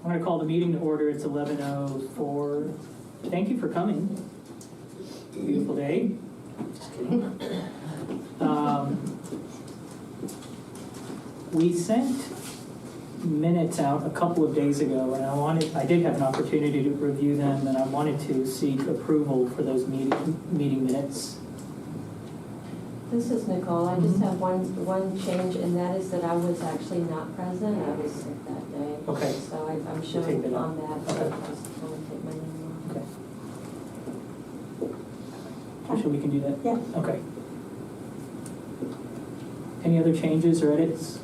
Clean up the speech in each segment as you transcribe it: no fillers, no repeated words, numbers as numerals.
I'm going to call the meeting to order. It's 11:04. Thank you for coming. Beautiful day. Just kidding. We sent minutes out a couple of days ago, and I did have an opportunity to review them, and I wanted to seek approval for those meeting minutes. This is Nicole. I just have one change, and that is that I was actually not present. I was sick that day. Okay. So I'm Take showing that on out. that. Okay. I just want to take my name Okay. Tricia, we can do that? Yeah. Okay. Any other changes or edits?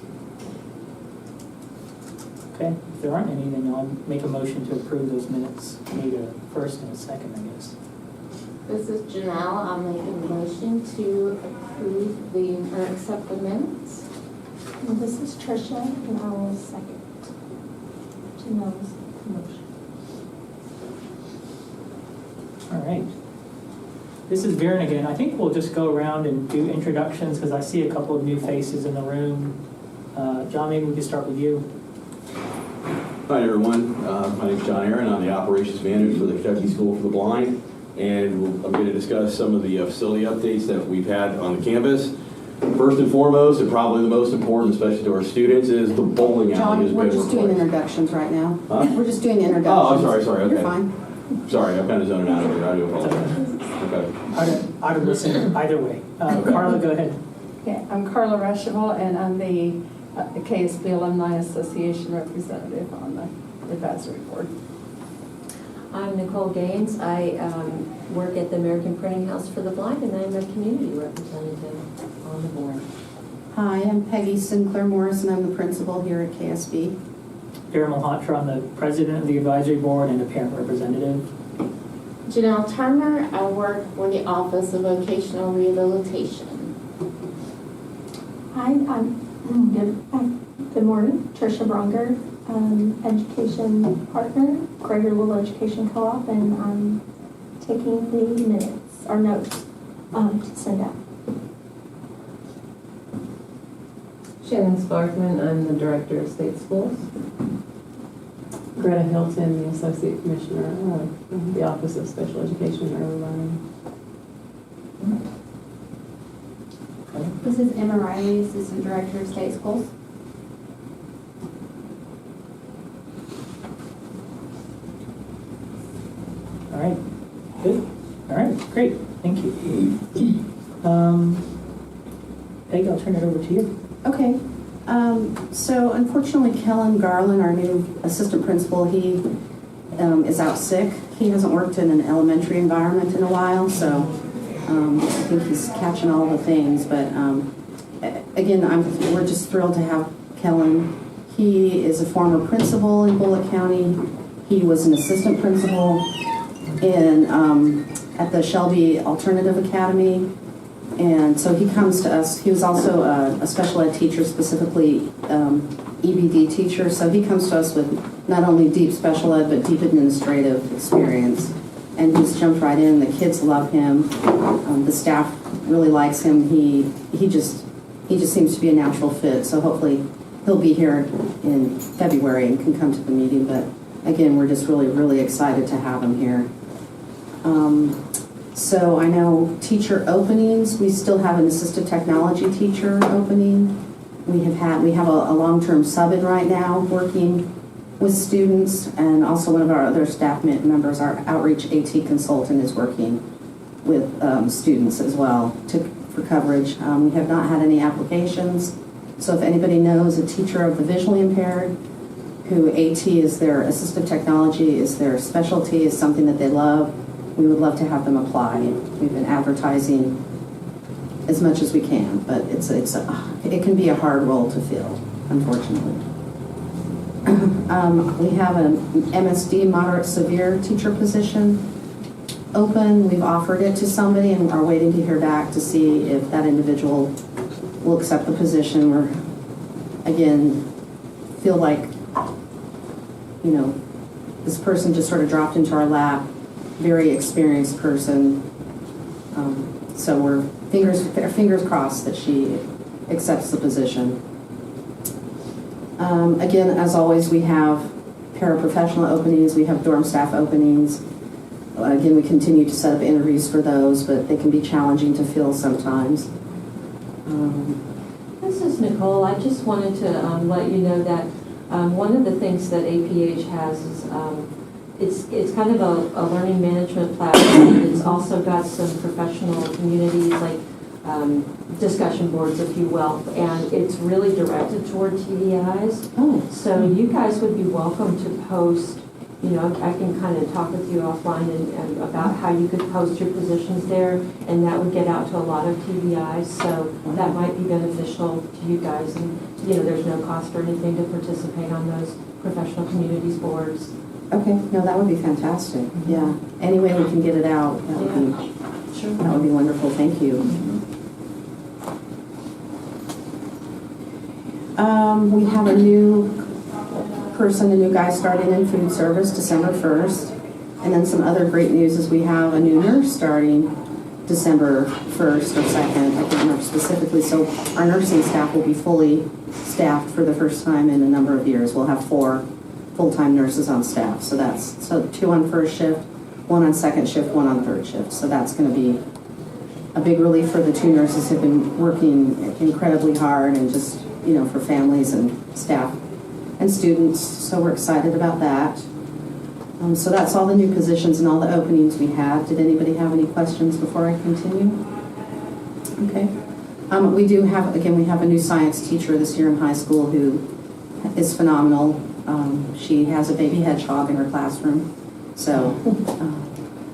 Okay, if there aren't any, then I'll make a motion to approve those minutes. Need a first and a second, I guess. This is Janelle. I'll make a motion to approve or accept the minutes. And this is Tricia, and I will second Janelle's motion. All right. This is Viren again. I think we'll just go around and do introductions because I see a couple of new faces in the room. John, maybe we can start with you. Hi everyone, my name is John Aaron. I'm the operations manager for the Kentucky School for the Blind, and I'm going to discuss some of the facility updates that we've had on the campus. First and foremost, and probably the most important, especially to our students, is the bowling alley has John, we're been just doing replaced. introductions right now. Huh? We're just doing introductions. Oh, I'm sorry, okay. You're fine. Sorry, I'm kind of zoning out of here. I do apologize. Okay. I'd have listened either way. Carla, go ahead. Okay, I'm Carla Ruschival, and I'm the KSB Alumni Association representative on the advisory board. I'm Nicole Gaines. I work at the American Printing House for the Blind, and I'm a community representative on the board. Hi, I'm Peggy Sinclair Morris, and I'm the principal here at KSB. Darren Malhotra, I'm the president of the advisory board and a parent representative. Janelle Turner. I work for the Office of Vocational Rehabilitation. Hi, good morning, Tricia Bronger, education partner, Greater Louisville Education Co-op, and I'm taking the minutes, or notes, to send out. Shannon Sparkman, I'm the Director of State Schools. Greta Hilton, the Associate Commissioner of the Office of Special Education and Early Learning. This is Emma Riley, Assistant Director of State Schools. All right, good. All right, great, thank you. Peggy, I'll turn it over to you. Okay. So unfortunately, Kellen Garland, our new assistant principal, he is out sick. He hasn't worked in an elementary environment in a while, so I think he's catching all the things. But again, we're just thrilled to have Kellen. He is a former principal in Bullitt County. He was an assistant principal at the Shelby Alternative Academy. And so he comes to us. He was also a special ed teacher, specifically EBD teacher. So he comes to us with not only deep special ed, but deep administrative experience. And he's jumped right in. The kids love him. The staff really likes him. He just seems to be a natural fit. So hopefully he'll be here in February and can come to the meeting. But again, we're just really, really excited to have him here. So I know teacher openings, we still have an assistive technology teacher opening. We have a long-term sub-ed right now working with students, and also one of our other staff members, our outreach AT consultant, is working with students as well for coverage. We have not had any applications, so if anybody knows a teacher of the visually impaired who AT is their assistive technology, is their specialty, is something that they love, we would love to have them apply. We've been advertising as much as we can, but it can be a hard role to fill, unfortunately. We have an MSD, moderate severe teacher position open. We've offered it to somebody and are waiting to hear back to see if that individual will accept the position. We're, again, feel like, this person just sort of dropped into our lap. Very experienced person, so we're fingers crossed that she accepts the position. Again, as always, we have paraprofessional openings, we have dorm staff openings. Again, we continue to set up interviews for those, but they can be challenging to fill sometimes. This is Nicole. I just wanted to let you know that one of the things that APH has is it's kind of a learning management platform. It's also got some professional communities like discussion boards, if you will, and it's really directed toward TDIs. Oh. So you guys would be welcome to post, you know, I can kind of talk with you offline and about how you could post your positions there, and that would get out to a lot of TDIs, so that might be beneficial to you guys. And, you know, there's no cost or anything to participate on those professional communities boards. Okay, no, that would be fantastic. Yeah, any way we can get it out, that would be, Sure. that would be wonderful. Thank you. We have a new person, a new guy starting in food service December 1st. And then some other great news is we have a new nurse starting December 1st or 2nd, I can't remember specifically. So our nursing staff will be fully staffed for the first time in a number of years. We'll have 4 full-time nurses on staff. So that's 2 on first shift, 1 on second shift, 1 on third shift. So that's going to be a big relief for the 2 nurses who've been working incredibly hard and just, you know, for families and staff and students. So we're excited about that. So that's all the new positions and all the openings we have. Did anybody have any questions before I continue? Okay. We do have, again, we have a new science teacher this year in high school who is phenomenal. She has a baby hedgehog in her classroom. So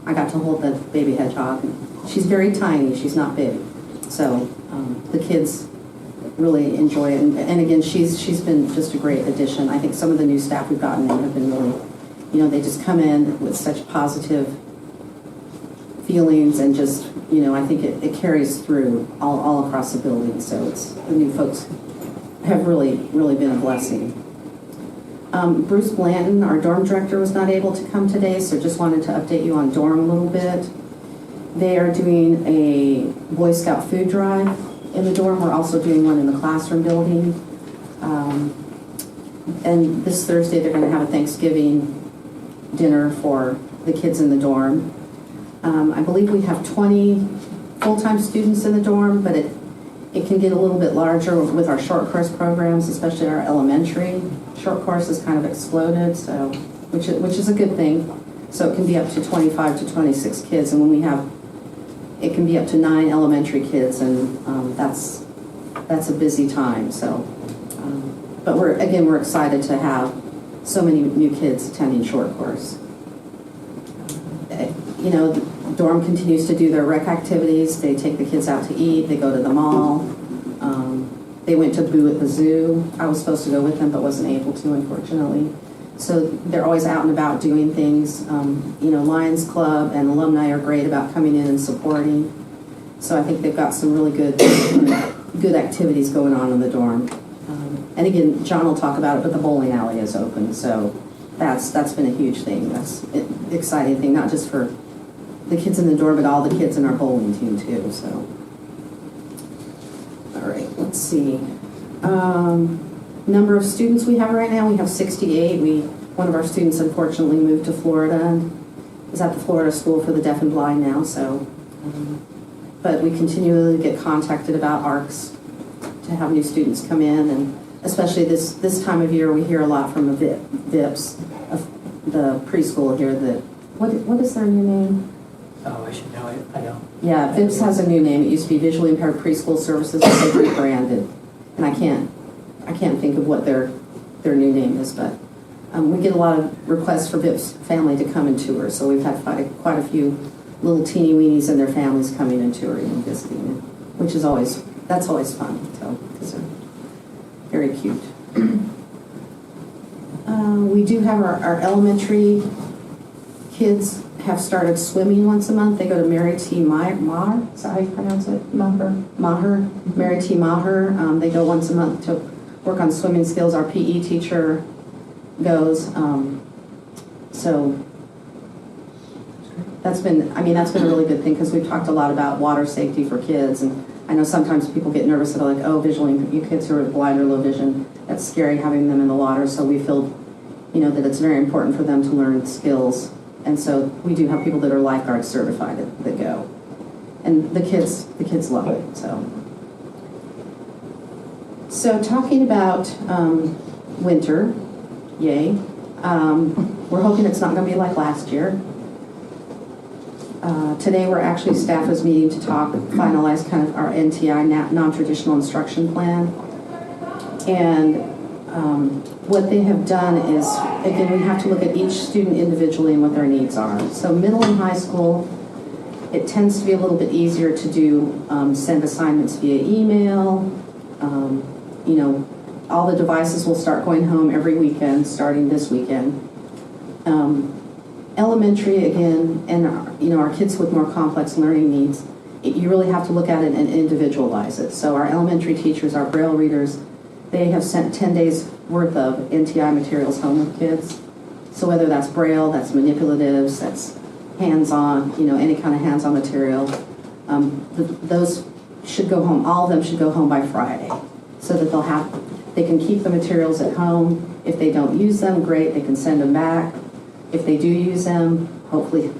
I got to hold the baby hedgehog. She's very tiny, she's not big. So the kids really enjoy it. And again, she's been just a great addition. I think some of the new staff we've gotten in have been really, you know, they just come in with such positive feelings and just, you know, I think it carries through all across the building. So it's, the new folks have really been a blessing. Bruce Blanton, our dorm director, was not able to come today, so just wanted to update you on dorm a little bit. They are doing a Boy Scout food drive in the dorm. We're also doing one in the classroom building. And this Thursday they're going to have a Thanksgiving dinner for the kids in the dorm. I believe we have 20 full-time students in the dorm, but it can get a little bit larger with our short course programs, especially our elementary. Short course has kind of exploded, so which is a good thing. So it can be up to 25 to 26 kids, and when we have, it can be up to 9 elementary kids, and that's a busy time. So, but we're excited to have so many new kids attending short course. You know, the dorm continues to do their rec activities. They take the kids out to eat. They go to the mall. They went to Boo at the zoo. I was supposed to go with them, but wasn't able to, unfortunately. So they're always out and about doing things. You know, Lions Club and alumni are great about coming in and supporting. So I think they've got some really good activities going on in the dorm. And again, John will talk about it, but the bowling alley is open. So that's been a huge thing. That's an exciting thing, not just for the kids in the dorm, but all the kids in our bowling team too. So, all right, let's see. Number of students we have right now, we have 68. One of our students unfortunately moved to Florida and is at the Florida School for the Deaf and Blind now. So, but we continually get contacted about ARCs to have new students come in, and especially this time of year, we hear a lot from the VIPs, the preschool here. What is their new name? Oh, I should know it. I don't. Yeah, VIPs has a new name. It used to be Visually Impaired Preschool Services, but they rebranded, and I can't think of what their new name is. But we get a lot of requests for VIPs family to come and tour. So we've had quite a few little teeny weenies and their families coming and touring and visiting, which is always fun. So because they're very cute. We do have our elementary kids have started swimming once a month. They go to Mary T. Maher. Is that how you pronounce it? Maher. Mary T. Maher. They go once a month to work on swimming skills. Our PE teacher goes. So that's been a really good thing, because we've talked a lot about water safety for kids, and I know sometimes people get nervous about, like, oh, you kids who are blind or low vision, that's scary having them in the water. So we feel that it's very important for them to learn skills. And so we do have people that are lifeguard certified that go. And the kids love it, So talking about winter, yay. We're hoping it's not going to be like last year. Today we're actually, staff is meeting to finalize kind of our NTI, non-traditional instruction plan. And what they have done is, again, we have to look at each student individually and what their needs are. So middle and high school, it tends to be a little bit easier to do, send assignments via email. All the devices will start going home every weekend, starting this weekend. Elementary, again, and our kids with more complex learning needs, you really have to look at it and individualize it. So our elementary teachers, our Braille readers, they have sent 10 days worth of NTI materials home with kids. So whether that's Braille, that's manipulatives, that's hands-on, any kind of hands-on material, those should go home. All of them should go home by Friday, so that they can keep the materials at home. If they don't use them, great, they can send them back. If they do use them, hopefully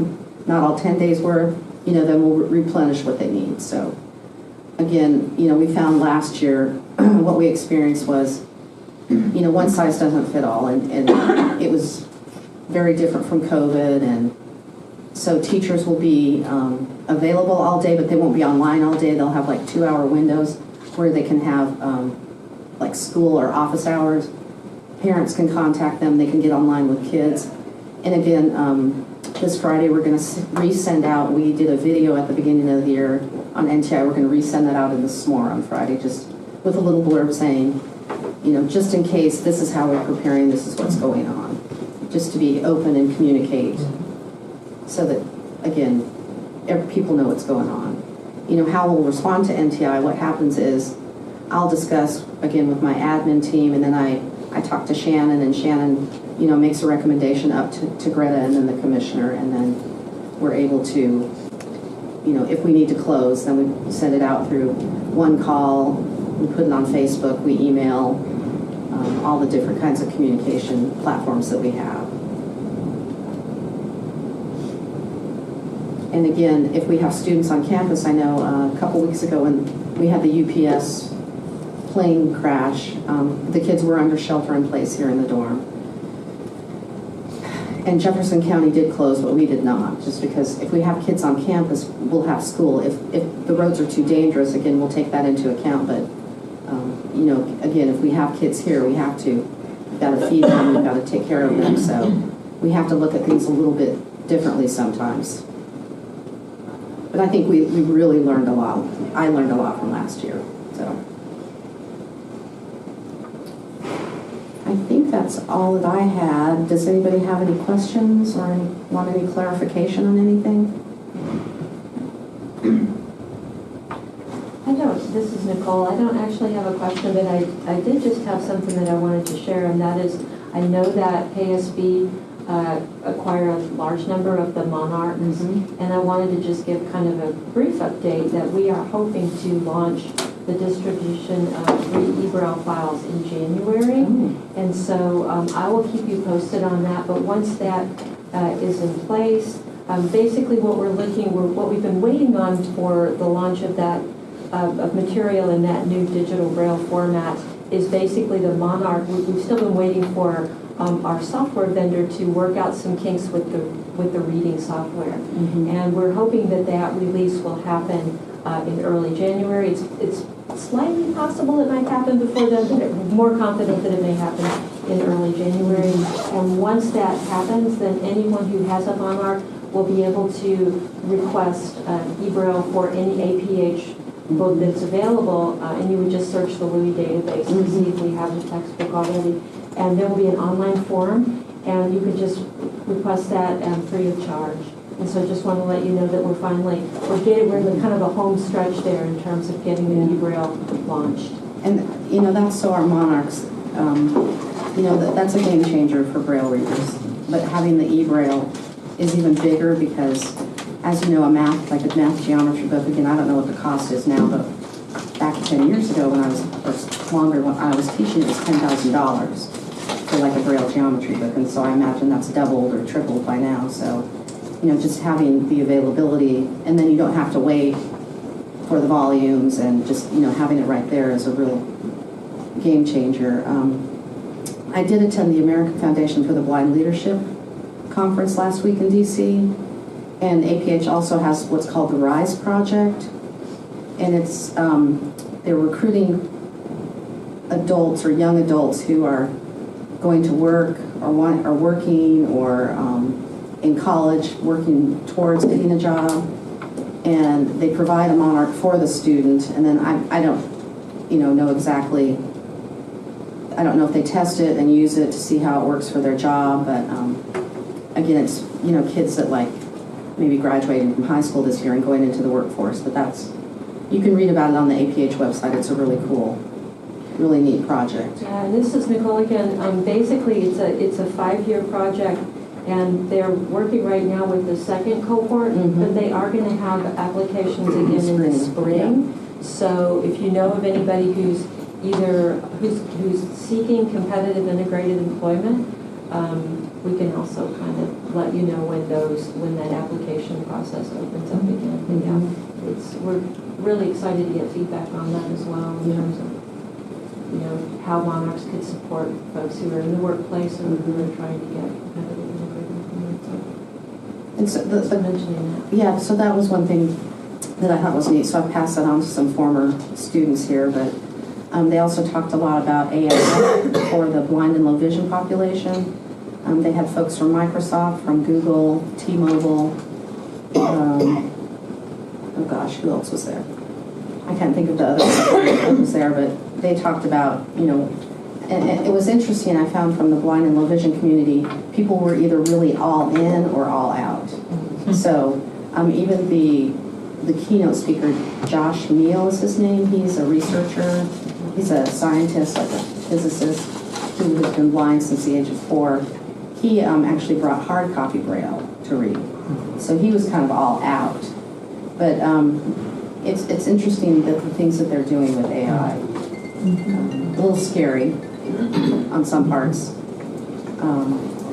not all 10 days worth, then we'll replenish what they need. So again, we found last year what we experienced was, one size doesn't fit all, and it was very different from COVID. And so teachers will be available all day, but they won't be online all day. They'll have like 2-hour windows where they can have like school or office hours. Parents can contact them. They can get online with kids. And again, this Friday we're going to resend out. We did a video at the beginning of the year on NTI. We're going to resend that out in the SMORE on Friday, just with a little blurb saying, just in case, this is how we're preparing, this is what's going on. Just to be open and communicate so that, again, people know what's going on. How we'll respond to NTI, what happens is I'll discuss, again, with my admin team, and then I talk to Shannon, and Shannon, makes a recommendation up to Greta and then the commissioner, and then we're able to, if we need to close, then we send it out through one call, we put it on Facebook, we email, all the different kinds of communication platforms that we have. And again, if we have students on campus, I know a couple weeks ago when we had the UPS plane crash, the kids were under shelter in place here in the dorm. And Jefferson County did close, but we did not, just because if we have kids on campus, we'll have school. If the roads are too dangerous, again, we'll take that into account. But, again, if we have kids here, we've got to feed them, we've got to take care of them. So we have to look at things a little bit differently sometimes. But I think we really learned a lot. I learned a lot from last year. So I think that's all that I had. Does anybody have any questions or want any clarification on anything? I don't, this is Nicole. I don't actually have a question, but I did just have something that I wanted to share, and that is, I know that KSB acquired a large number of the Monarchs, and I wanted to just give kind of a brief update that we are hoping to launch the distribution of 3 eBraille files in January. And so I will keep you posted on that, but once that is in place, basically what we've been waiting on for the launch of that of material in that new digital Braille format is basically the Monarch. We've still been waiting for our software vendor to work out some kinks with the reading software. And we're hoping that release will happen in early January. It's slightly possible it might happen before then, but I'm more confident that it may happen in early January. And once that happens, then anyone who has a Monarch will be able to request eBraille for any APH book that's available, and you would just search the Louis database to see if we have the textbook already. And there will be an online form, and you could just request that free of charge. And so I just want to let you know that we're in the kind of a home stretch there in terms of getting the eBraille launched. And, that's so our Monarchs, that's a game changer for Braille readers. But having the eBraille is even bigger because, as you know, a math geometry book, again, I don't know what the cost is now, but back 10 years ago when I was teaching, it was $10,000. for like a Braille geometry book, and so I imagine that's doubled or tripled by now. So, just having the availability, and then you don't have to wait for the volumes, and just, having it right there is a real game changer. I did attend the American Foundation for the Blind Leadership conference last week in DC, and APH also has what's called the RISE project, and it's they're recruiting adults or young adults who are going to work or are working or in college working towards getting a job, and they provide a Monarch for the student, and then I don't know exactly. I don't know if they test it and use it to see how it works for their job, but again, it's kids that like maybe graduating from high school this year and going into the workforce. But you can read about it on the APH website. It's a really cool, really neat project. Yeah, and this is Nicole again. Basically, it's a 5-year project, and they're working right now with the second cohort, but they are going to have applications again in the spring. Yeah. So if you know of anybody who's seeking competitive integrated employment, we can also kind of let you know when that application process opens up again. But yeah, we're really excited to get feedback on that as well in terms of how Monarchs could support folks who are in the workplace and who are trying to get competitive integrated employment. And so just mentioning that. Yeah, so that was one thing that I thought was neat. So I passed that on to some former students here, but they also talked a lot about AI for the blind and low vision population. They had folks from Microsoft, from Google, T-Mobile. Oh gosh, who else was there? I can't think of the other who was there, but they talked about, and it was interesting. I found from the blind and low vision community, people were either really all in or all out. So even the keynote speaker, Josh Meal is his name. He's a researcher. He's a scientist, like a physicist, who has been blind since the age of 4. He actually brought hard copy Braille to read. So he was kind of all out. But it's interesting that the things that they're doing with AI, a little scary on some parts.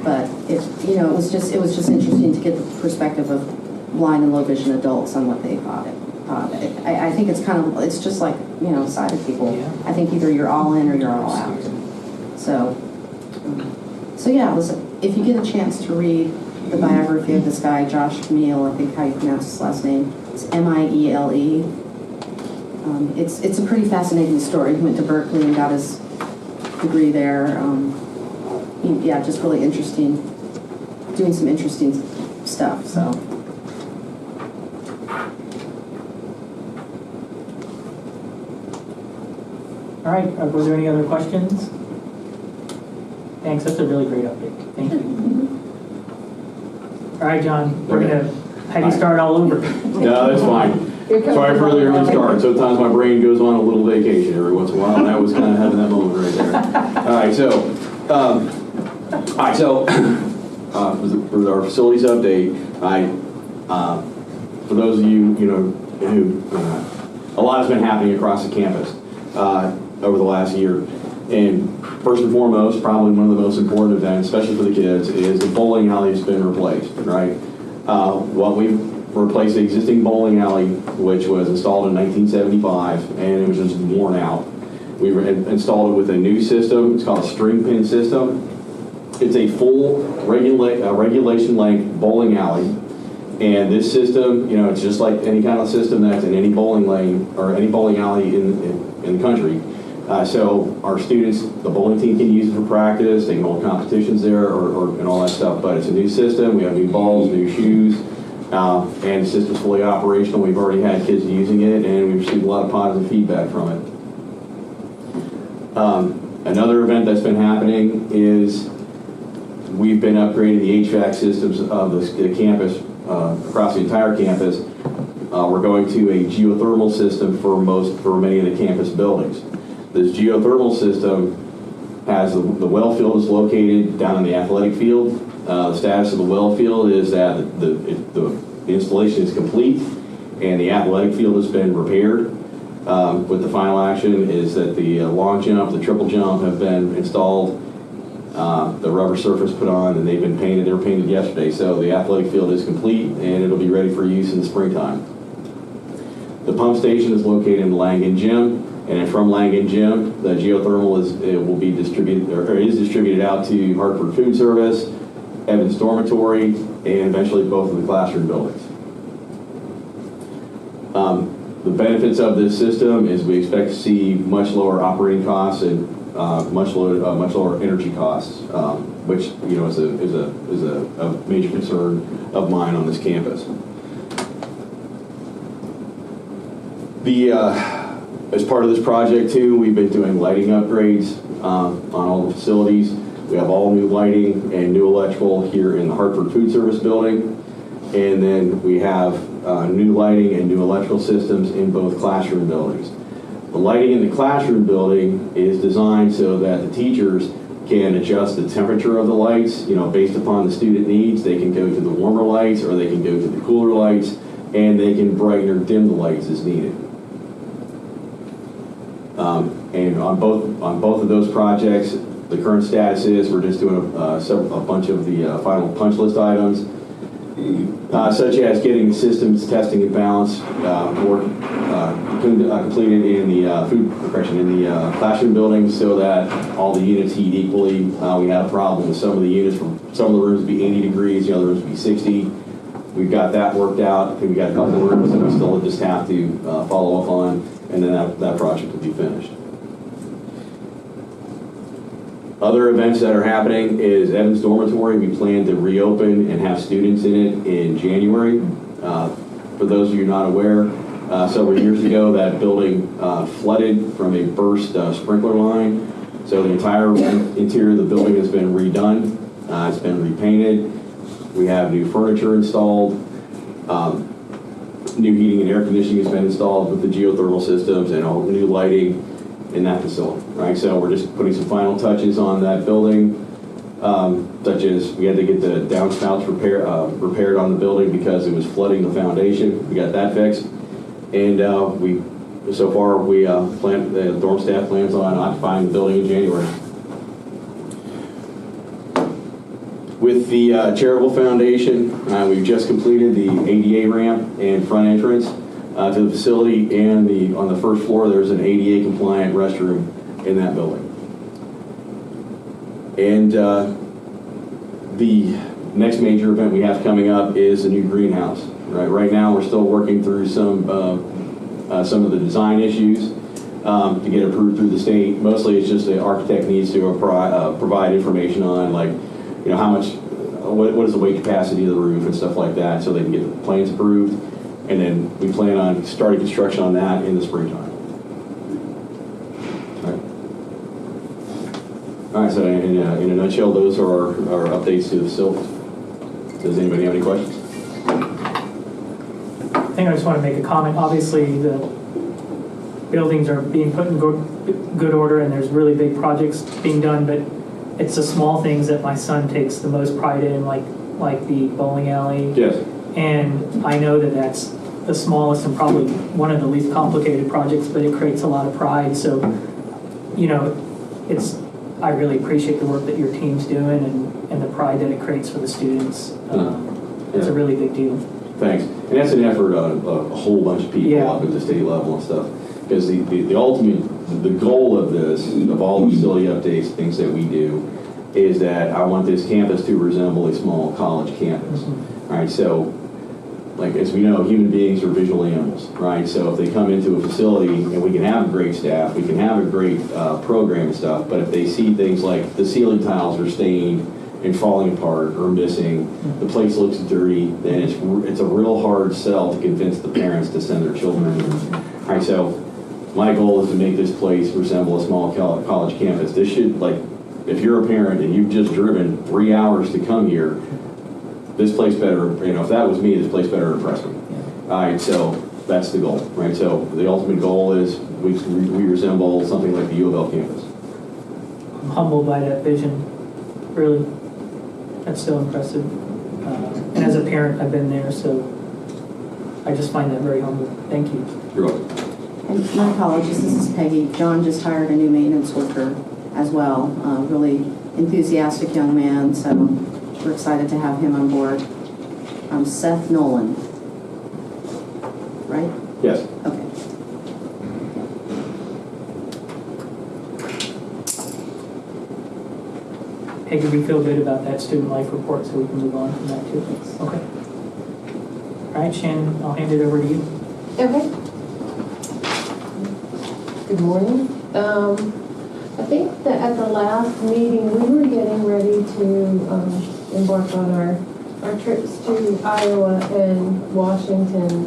But it was just interesting to get the perspective of blind and low vision adults on what they thought. I think it's just like sighted people. Yeah. I think either you're all in or you're all out. So yeah, if you get a chance to read the biography of this guy, Josh Meal, I think how you pronounce his last name, it's Miele. It's a pretty fascinating story. He went to Berkeley and got his degree there. Just really interesting, doing some interesting stuff. So. All right, were there any other questions? Thanks, that's a really great update. Thank you. All right, John, we're going to have you start all over. No, that's fine. Sorry for the early start. Sometimes my brain goes on a little vacation every once in a while, and I was kind of having that moment right there. All right, so for our facilities update, for those of you, who a lot has been happening across the campus over the last year. And first and foremost, probably one of the most important events, especially for the kids, is the bowling alley has been replaced, right? We've replaced the existing bowling alley, which was installed in 1975, and it was just worn out. We installed it with a new system. It's called a string pin system. It's a full regulation length bowling alley. And this system, it's just like any kind of system that's in any bowling lane or any bowling alley in the country. So our students, the bowling team can use it for practice. They can hold competitions there and all that stuff. But it's a new system. We have new balls, new shoes, and the system's fully operational. We've already had kids using it, and we've received a lot of positive feedback from it. Another event that's been happening is we've been upgrading the HVAC systems of the campus, across the entire campus. We're going to a geothermal system for many of the campus buildings. This geothermal system has the well field is located down in the athletic field. The status of the well field is that the installation is complete and the athletic field has been repaired. With the final action is that the long jump, the triple jump have been installed. the rubber surface put on, and they've been painted. They were painted yesterday, so the athletic field is complete, and it'll be ready for use in the springtime. The pump station is located in the Langen Gym, and from Langen Gym, the geothermal will be distributed, or is distributed out to Hartford Food Service, Evans Dormitory, and eventually both of the classroom buildings. The benefits of this system is we expect to see much lower operating costs and much lower energy costs, which is a major concern of mine on this campus. As part of this project too, we've been doing lighting upgrades on all the facilities. We have all new lighting and new electrical here in the Hartford Food Service building. And then we have new lighting and new electrical systems in both classroom buildings. The lighting in the classroom building is designed so that the teachers can adjust the temperature of the lights, based upon the student needs. They can go to the warmer lights or they can go to the cooler lights, and they can brighten or dim the lights as needed. And on both of those projects, the current status is we're just doing a bunch of the final punch list items, such as getting the systems testing and balance completed in the classroom building, so that all the units heat equally. We had a problem with some of the units. Some of the rooms would be 80 degrees, the other rooms would be 60. We've got that worked out. I think we got a couple of rooms that we still just have to follow up on, and then that project will be finished. Other events that are happening is Evans Dormitory. We plan to reopen and have students in it in January. For those of you not aware, several years ago that building flooded from a burst sprinkler line. So the entire interior of the building has been redone. It's been repainted. We have new furniture installed. New heating and air conditioning has been installed with the geothermal systems, and all new lighting in that facility, right? So we're just putting some final touches on that building, such as we had to get the downspouts repaired on the building because it was flooding the foundation. We got that fixed, and the dorm staff plans on occupying the building in January. With the Charitable Foundation, we've just completed the ADA ramp and front entrance to the facility, and on the first floor there's an ADA compliant restroom in that building. And the next major event we have coming up is a new greenhouse. Right now we're still working through some of the design issues to get approved through the state. Mostly it's just the architect needs to provide information on, like, how much, what is the weight capacity of the roof and stuff like that, so they can get the plans approved. And then we plan on starting construction on that in the springtime. All right, so in a nutshell, those are our updates to the facilities. Does anybody have any questions? I think I just want to make a comment. Obviously, the buildings are being put in good order, and there's really big projects being done, but it's the small things that my son takes the most pride in, like the bowling alley. Yes. And I know that that's the smallest and probably one of the least complicated projects, but it creates a lot of pride. So, I really appreciate the work that your team's doing and the pride that it creates for the students. It's a really big deal. Thanks. And that's an effort on a whole bunch of people up at the state level and stuff. Because the ultimate, the goal of this, of all the facility updates, things that we do, is that I want this campus to resemble a small college campus. Mm-hmm. All right, so, like, as we know, human beings are visual animals, right? So if they come into a facility, and we can have a great staff, we can have a great program and stuff, but if they see things like the ceiling tiles are stained and falling apart or missing, the place looks dirty, then it's a real hard sell to convince the parents to send their children. All right, so my goal is to make this place resemble a small college campus. This should, like, if you're a parent and you've just driven 3 hours to come here, this place better, if that was me, this place better impress me. All right, so that's the goal, right? So the ultimate goal is we resemble something like the U of L campus. I'm humbled by that vision, really. That's so impressive. And as a parent, I've been there, so I just find that very humbling. Thank you. You're welcome. And my apologies, this is Peggy. John just hired a new maintenance worker as well. Really enthusiastic young man, so we're excited to have him on board. Seth Nolan, right? Yes. Okay. Hey, do we feel good about that student life report so we can move on from that too? Okay. All right, Shannon, I'll hand it over to you. Okay. Good morning. I think that at the last meeting, we were getting ready to embark on our trips to Iowa and Washington.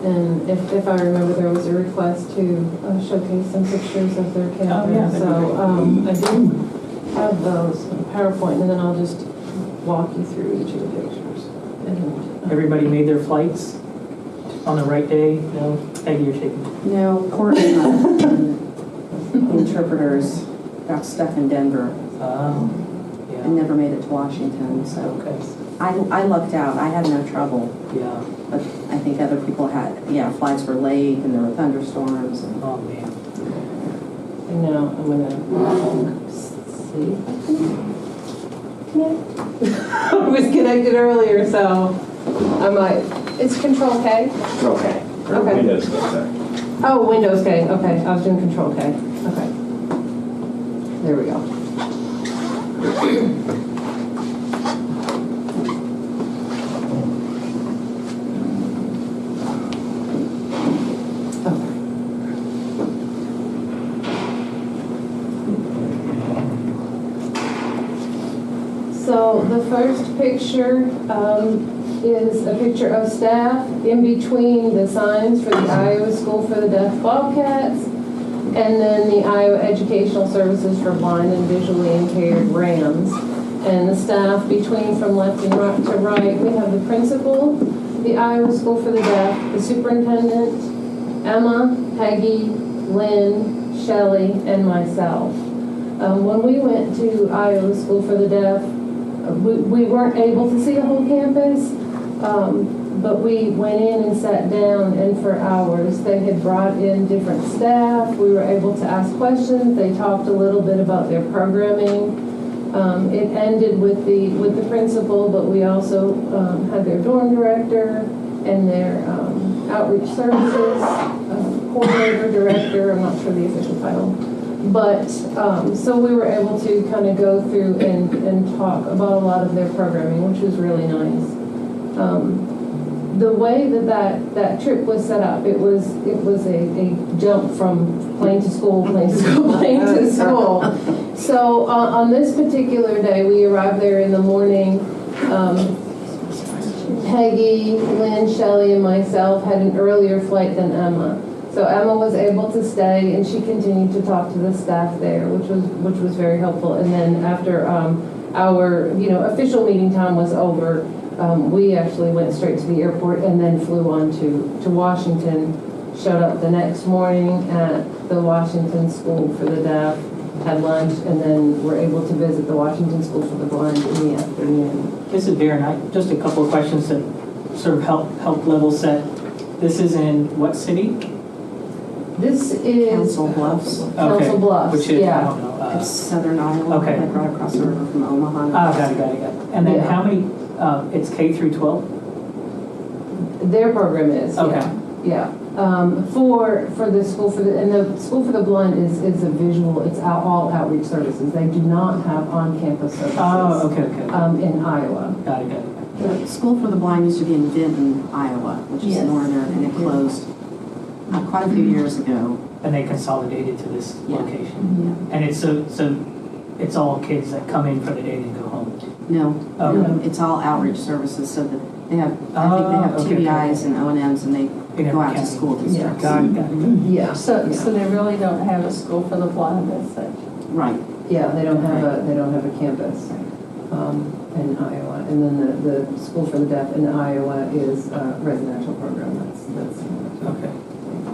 And if I remember, there was a request to showcase some pictures of their campus. yeah, that'd be So I do have those in PowerPoint, and then I'll just walk you through each of the pictures. And, Everybody made their flights on the right day? No? Peggy, you're shaking. No, Courtney, the interpreters got stuck in Denver and Yeah. never made it to Washington, so Okay. I lucked out. I had no trouble, Yeah. but I think other people had, flights were late and there were thunderstorms. And Oh, man. And now I'm gonna see if I can connect. I was connected earlier, so I might. It's Control K. Okay. Okay. Windows, sorry. Oh, Windows K. Okay, I was doing Control K. Okay. There we go. So the first picture is a picture of staff in between the signs for the Iowa School for the Deaf Bobcats and then the Iowa Educational Services for Blind and Visually Impaired Rams. And the staff between from left and right to right, we have the principal, the Iowa School for the Deaf, the superintendent, Emma, Peggy, Lynn, Shelley, and myself. When we went to Iowa School for the Deaf, we weren't able to see the whole campus, but we went in and sat down, and for hours they had brought in different staff. We were able to ask questions. They talked a little bit about their programming. It ended with the principal, but we also had their dorm director and their outreach services coordinator, director. I'm not sure the official title. But, so we were able to kind of go through and talk about a lot of their programming, which was really nice. The way that trip was set up, it was a jump from plane to school, plane to school, plane to school. So on this particular day, we arrived there in the morning. Peggy, Lynn, Shelley, and myself had an earlier flight than Emma. So Emma was able to stay, and she continued to talk to the staff there, which was very helpful. And then after our official meeting time was over, we actually went straight to the airport and then flew on to Washington. Showed up the next morning at the Washington School for the Deaf, had lunch, and then were able to visit the Washington School for the Blind in the afternoon. This is Darren. Just a couple of questions that sort of help level set. This is in what city? This is Council Bluffs. Council Bluffs, Which is, I yeah. don't know. It's southern Iowa, Okay. like right across the river from Omaha. Got it. And then Yeah. how many, it's K through 12? Their program is, Okay. yeah. For the school and the School for the Blind is a visual, it's all outreach services. They do not have on-campus services. Oh, okay. In Iowa. Got it. The School for the Blind used to be in Vinton, Iowa, which is Yes. northern, and it closed quite a few years ago. And they consolidated to this Yeah. location. And it's so it's all kids that come in for the day and go home. No, Okay. it's all outreach services, so that they have, I think they have okay. TBIs and O&Ms, and they In go every out to county. school districts. Got it. Yeah. So yeah. they really don't have a school for the blind as such. Right. Yeah, they don't have a campus in Iowa, and then the School for the Deaf in Iowa is a residential program. That's Okay.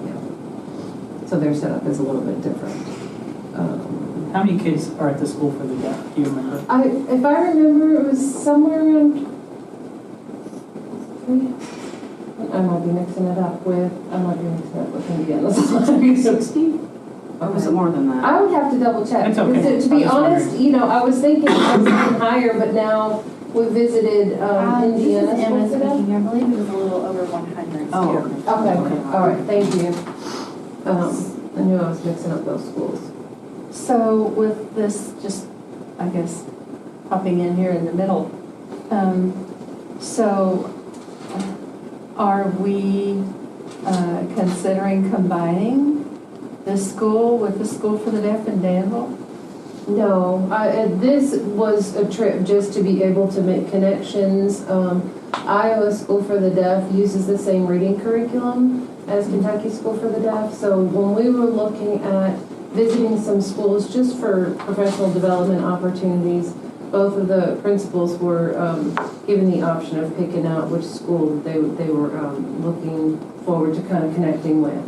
yeah. So their setup is a little bit different. How many kids are at the school for the deaf? Do you remember? If I remember, it was somewhere around 3. I might be mixing it up with him again. This is 60? Or was it more than that? I would have to double check. It's okay. Because to be I'm just honest, wondering. you know, I was thinking higher, but now we visited This Indiana. is Emma School for Deaf. speaking, I believe it was a little over 100. Oh, Okay, all right, thank you. I knew I was mixing up those schools. So with this, just, I guess, popping in here in the middle, so are we considering combining this school with the School for the Deaf in Danville? No, this was a trip just to be able to make connections. Iowa School for the Deaf uses the same reading curriculum as Kentucky School for the Deaf. So when we were looking at visiting some schools just for professional development opportunities, both of the principals were given the option of picking out which school they were looking forward to kind of connecting with.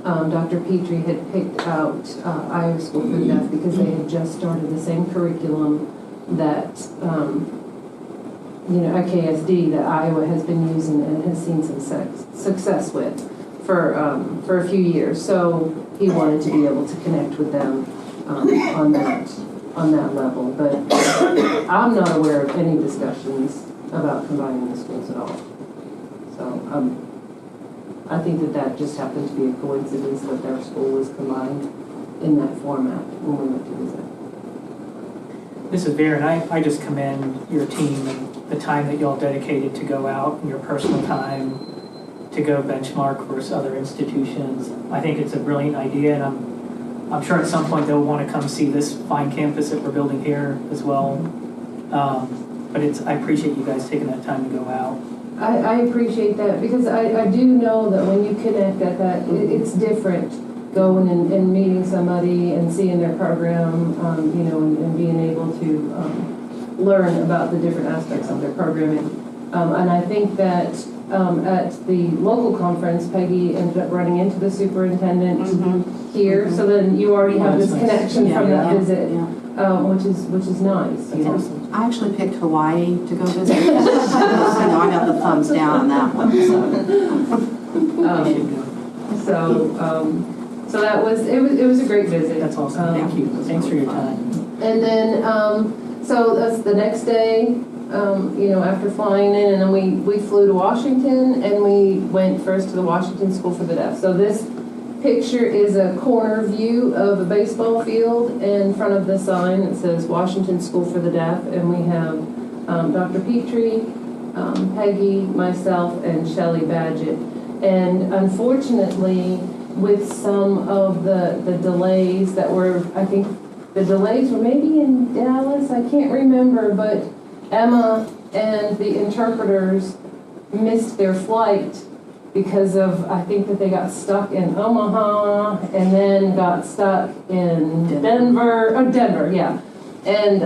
Dr. Petrie had picked out Iowa School for the Deaf because they had just started the same curriculum that, IKSD that Iowa has been using and has seen some success with for a few years. So he wanted to be able to connect with them on that level. But I'm not aware of any discussions about combining the schools at all. So I think that just happened to be a coincidence that their school was combined in that format when we went to visit. This is Vera, and I just commend your team and the time that y'all dedicated to go out and your personal time to go benchmark versus other institutions. I think it's a brilliant idea, and I'm sure at some point they'll want to come see this fine campus that we're building here as well. But I appreciate you guys taking that time to go out. I appreciate that because I do know that when you connect at that, it's different going and meeting somebody and seeing their program, and being able to learn about the different aspects of their programming. And I think that at the local conference, Peggy ended up running into the superintendent here, so then you already have this connection from that visit, which is nice. You know? I actually picked Hawaii to go visit. I got the thumbs down on that one. So that was it was a great visit. That's awesome. Thank you. Thanks for your time. And then so that's the next day. After flying in, and then we flew to Washington, and we went first to the Washington School for the Deaf. So this picture is a corner view of a baseball field in front of the sign that says Washington School for the Deaf, and we have Dr. Petrie, Peggy, myself, and Shelley Badgett. And unfortunately, with some of the delays that were, I think the delays were maybe in Dallas, I can't remember, but Emma and the interpreters missed their flight because of, I think that they got stuck in Omaha and then got stuck in Denver, yeah. And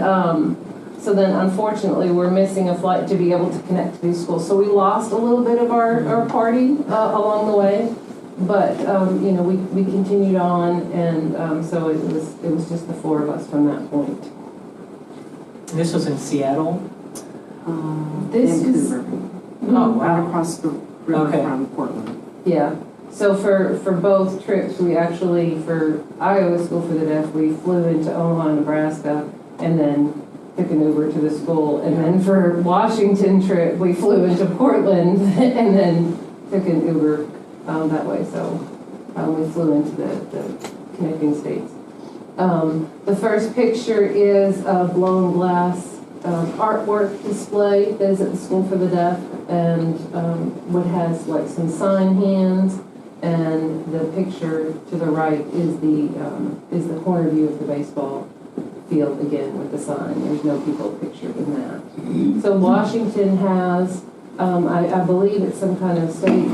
so then unfortunately we're missing a flight to be able to connect to these schools. So we lost a little bit of our party along the way, but we continued on, and so it was just the four of us from that point. And this was in Seattle. This is Vancouver. Oh, Right wow. across the river Okay. from Portland. Yeah, so for both trips, we actually, for Iowa School for the Deaf, we flew into Omaha, Nebraska, and then took an Uber to the school. And then for Washington trip, we flew into Portland and then took an Uber that way. So we flew into the connecting states. The first picture is a blown glass artwork display that is at the School for the Deaf, and what has like some sign hands, and the picture to the right is the corner view of the baseball field again with the sign. There's no people pictured in that. So Washington has, I believe it's some kind of state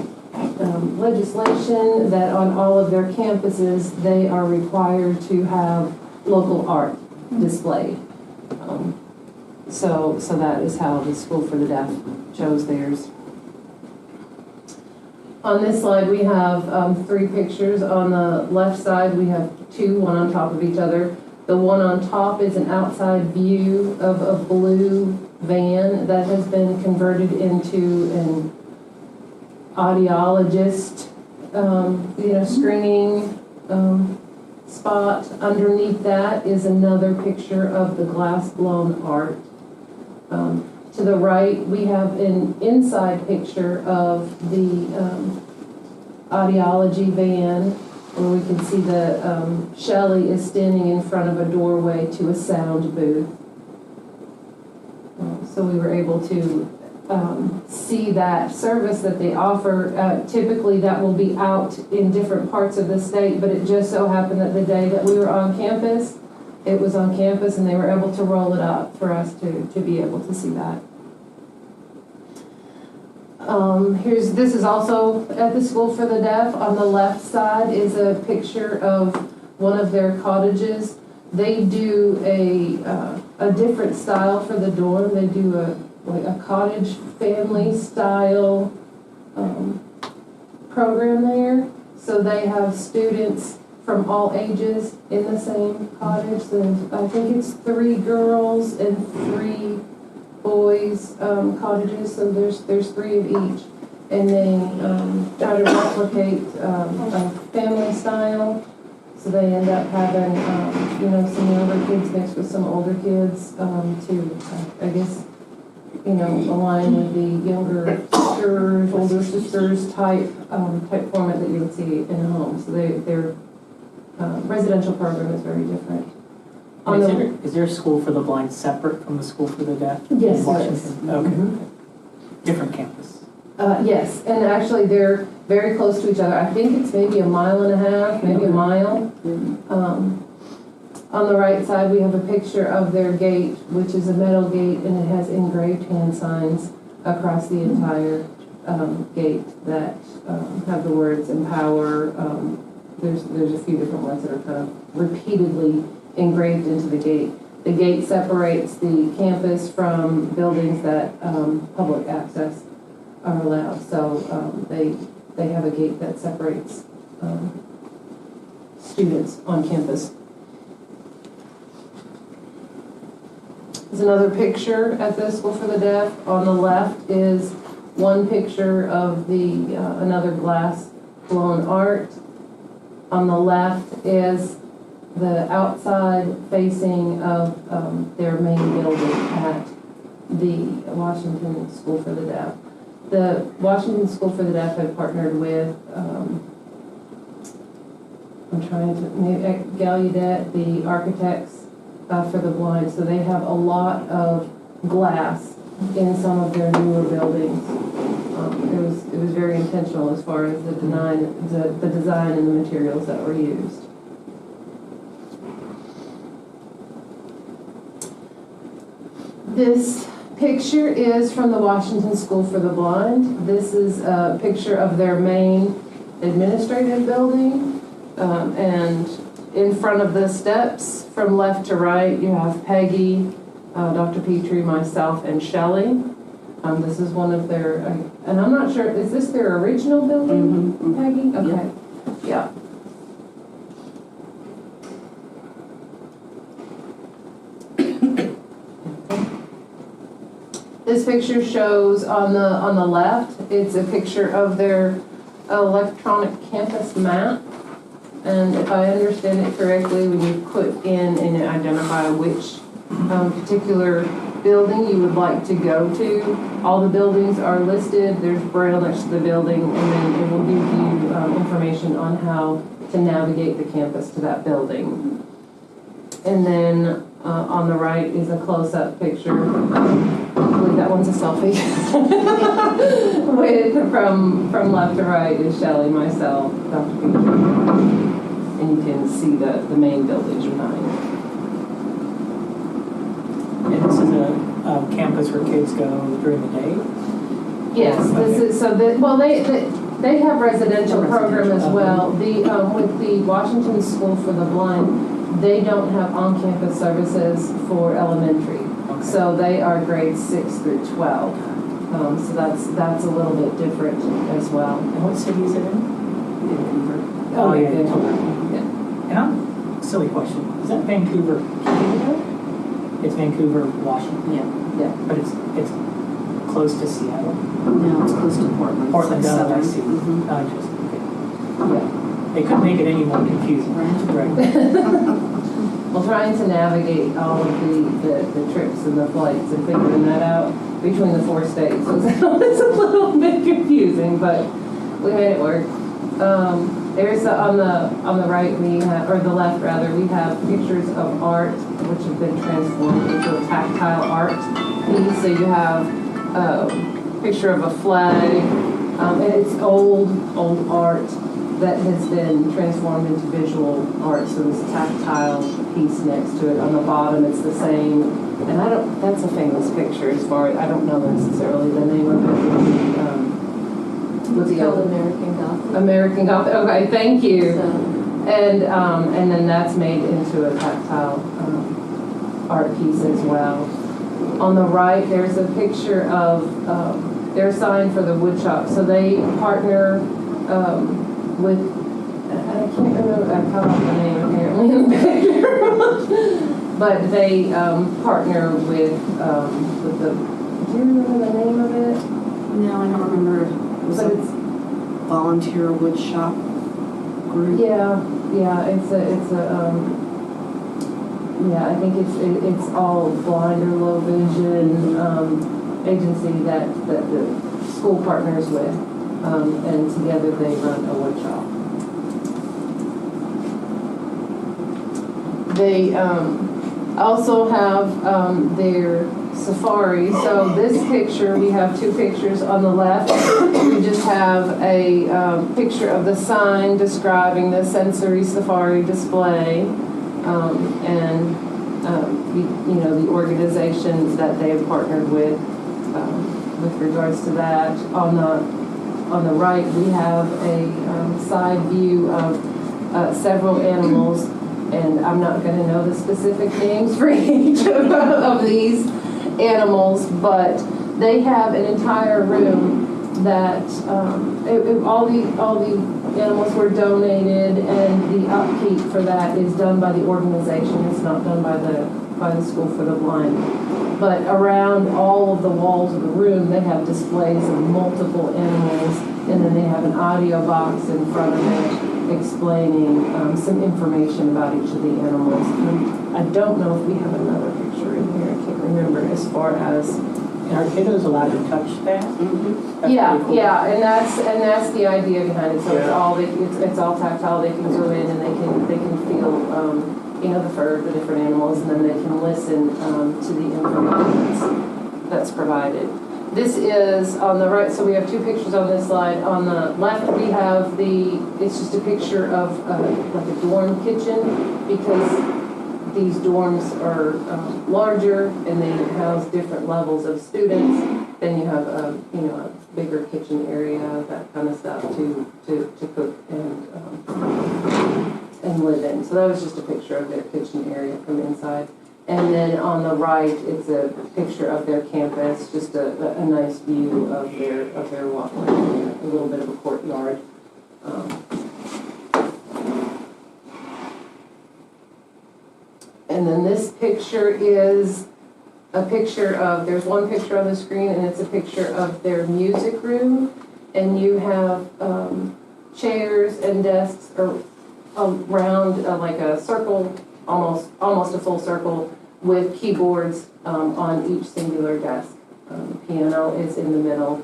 legislation that on all of their campuses they are required to have local art displayed. So that is how the School for the Deaf chose theirs. On this slide, we have three pictures. On the left side, we have two, one on top of each other. The one on top is an outside view of a blue van that has been converted into an audiologist, screening spot. Underneath that is another picture of the glass blown art. To the right, we have an inside picture of the audiology van, where we can see the Shelley is standing in front of a doorway to a sound booth. So we were able to see that service that they offer. Typically, that will be out in different parts of the state, but it just so happened that the day that we were on campus, it was on campus, and they were able to roll it up for us to be able to see that. This is also at the School for the Deaf. On the left side is a picture of one of their cottages. They do a different style for the dorm. They do a cottage family style program there. So they have students from all ages in the same cottage. I think it's 3 girls and 3 boys cottages, so there's 3 of each, and they try to replicate a family style. So they end up having some younger kids mixed with some older kids to I guess align with the younger sisters, older sisters type format that you would see in a home. So their residential program is very different. Is there a school for the blind separate from the school for the deaf? Yes, in there is. Washington? Okay. Different campus. Yes, and actually they're very close to each other. I think it's maybe 1.5 miles, maybe a mile. On the right side, we have a picture of their gate, which is a metal gate, and it has engraved hand signs across the entire gate that have the words empower. There's a few different ones that are kind of repeatedly engraved into the gate. The gate separates the campus from buildings that public access are allowed. So they have a gate that separates students on campus. There's another picture at the School for the Deaf. On the left is one picture of the another glass blown art. On the left is the outside facing of their main building at the Washington School for the Deaf. The Washington School for the Deaf had partnered with, Gallaudet, the architects for the blind. So they have a lot of glass in some of their newer buildings. It was very intentional as far as the design and the materials that were used. This picture is from the Washington School for the Blind. This is a picture of their main administrative building. And in front of the steps, from left to right, you have Peggy, Dr. Petrie, myself, and Shelley. This is one of their, and I'm not sure, is this their original building, Peggy? Okay, yeah. This picture shows on the left, it's a picture of their electronic campus map. And if I understand it correctly, when you put in and identify which particular building you would like to go to, all the buildings are listed. There's braille next to the building, and then it will give you information on how to navigate the campus to that building. And then on the right is a close-up picture. I believe that one's a selfie. From left to right is Shelley, myself, Dr. Petrie. And you can see the main buildings behind. And this is a campus where kids go during the day? Yes, this is, so that, well, they have residential program as well. With the Washington School for the Blind, they don't have on-campus services for elementary. Okay. So they are grades 6 through 12. So that's a little bit different as well. And what city is it in? Vancouver. Oh, yeah. Yeah. And silly question. Is that Vancouver, Canada? It's Vancouver, Washington. Yeah. But it's close to Seattle. No, it's close to Portland. Portland, It's like I southern. see. Mhm. Oh, interesting. Okay. Yeah. They couldn't make it any more confusing. Right. Well, trying to navigate all of the trips and the flights and figuring that out between the 4 states was it's a little bit confusing, but we made it work. There's on the right we have, or the left rather, we have pictures of art which have been transformed into a tactile art piece. So you have a picture of a flag, and it's old art that has been transformed into visual art. So this tactile piece next to it on the bottom, it's the same. And that's a famous picture as far as, I don't know necessarily the name of it. What's the other? American Gothic. American Gothic, okay, thank you. So, And then that's made into a tactile art piece as well. On the right, there's a picture of their sign for the wood shop. So they partner with, I can't remember, I cut off the name apparently in the picture, but they partner with the, do you remember the name of it? No, I don't remember. Was But it it's, volunteer wood shop group? yeah, it's a yeah, I think it's all blind or low vision agency that the school partners with, and together they run a wood shop. They also have their safari. So this picture, we have 2 pictures. On the left, we just have a picture of the sign describing the sensory safari display, and the organization that they have partnered with regards to that. On the right, we have a side view of several animals, and I'm not going to know the specific names for each of these animals, but they have an entire room that all the animals were donated, and the upkeep for that is done by the organization. It's not done by the School for the Blind. But around all of the walls of the room, they have displays of multiple animals, and then they have an audio box in front of it explaining some information about each of the animals. And I don't know if we have another picture in here. I can't remember as far as. And are kiddos allowed to touch that? That's Yeah, pretty cool. yeah, and that's the idea behind it. So it's all tactile. They can go in and they can feel the fur of the different animals, and then they can listen to the information that's provided. This is on the right, so we have 2 pictures on this slide. On the left, we have it's just a picture of like a dorm kitchen, because these dorms are larger and they house different levels of students. Then you have a bigger kitchen area, that kind of stuff to cook and live in. So that was just a picture of their kitchen area from inside. And then on the right, it's a picture of their campus, just a nice view of their walkway, a little bit of a courtyard. And then this picture is a picture of, there's one picture on the screen, and it's a picture of their music room. And you have chairs and desks around like a circle, almost a full circle, with keyboards on each singular desk. The piano is in the middle,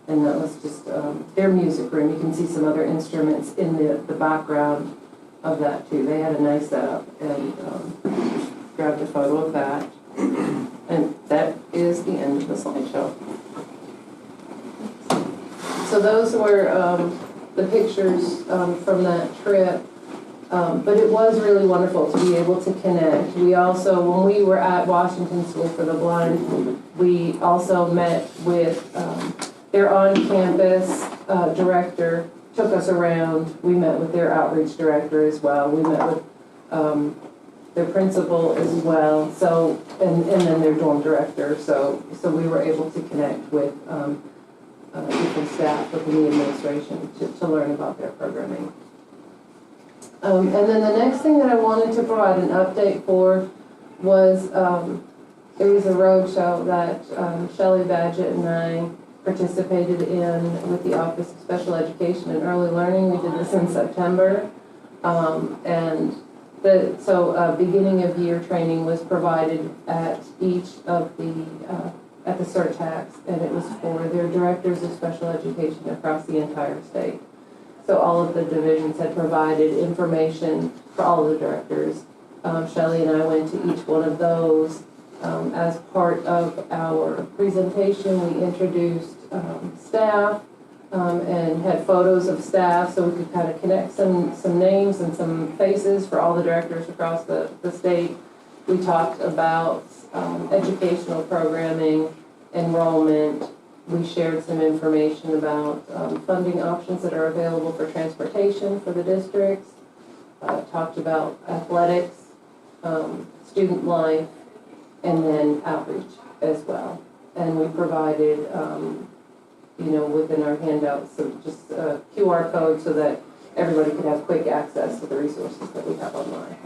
and that was just their music room. You can see some other instruments in the background of that too. They had a nice setup, and grabbed a photo of that. And that is the end of the slideshow. So those were the pictures from that trip. But it was really wonderful to be able to connect. We also, when we were at Washington School for the Blind, we also met with their on-campus director, took us around. We met with their outreach director as well. We met with their principal as well. So, and then their dorm director. So we were able to connect with different staff within the administration to learn about their programming. And then the next thing that I wanted to provide an update for was there was a road show that Shelley Badgett and I participated in with the Office of Special Education and Early Learning. We did this in September. Beginning of year training was provided at each of at the surtax, and it was for their directors of special education across the entire state. So all of the divisions had provided information for all of the directors. Shelley and I went to each one of those. As part of our presentation, we introduced staff and had photos of staff so we could kind of connect some names and some faces for all the directors across the state. We talked about educational programming, enrollment. We shared some information about funding options that are available for transportation for the districts. Talked about athletics, student life, and then outreach as well. And we provided, within our handouts, so just a QR code so that everybody could have quick access to the resources that we have online.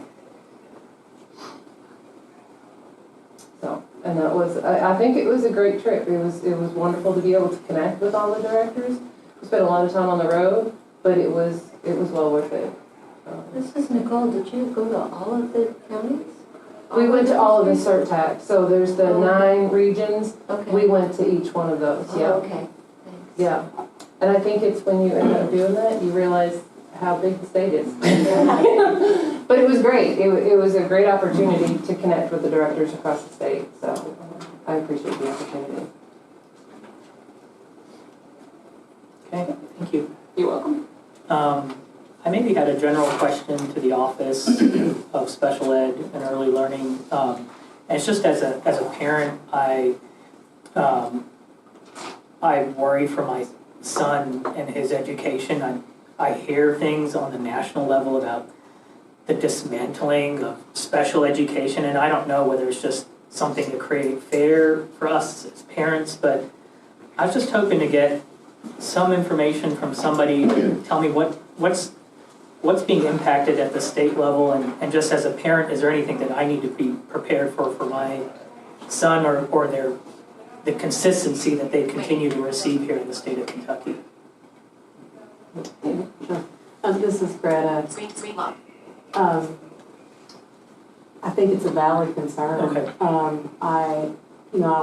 So, and that was, I think it was a great trip. It was wonderful to be able to connect with all the directors. We spent a lot of time on the road, but it was well worth it. This is Nicole. Did you go to all of the counties? We went to all of the surtax. So there's the 9 regions. Okay. We went to each one of those. Yeah. Oh, okay. Thanks. Yeah. And I think it's when you end up doing that, you realize how big the state is. But it was great. It was a great opportunity to connect with the directors across the state. So I appreciate the opportunity. Okay, thank you. You're welcome. I maybe had a general question to the Office of Special Ed and Early Learning. And it's just as a parent, I worry for my son and his education. I hear things on the national level about the dismantling of special education, and I don't know whether it's just something to create fear for us as parents, but I was just hoping to get some information from somebody to tell me what's being impacted at the state level, and just as a parent, is there anything that I need to be prepared for my son or the consistency that they continue to receive here in the state of Kentucky? Sure. This is Greta. I think it's a valid concern. Okay. I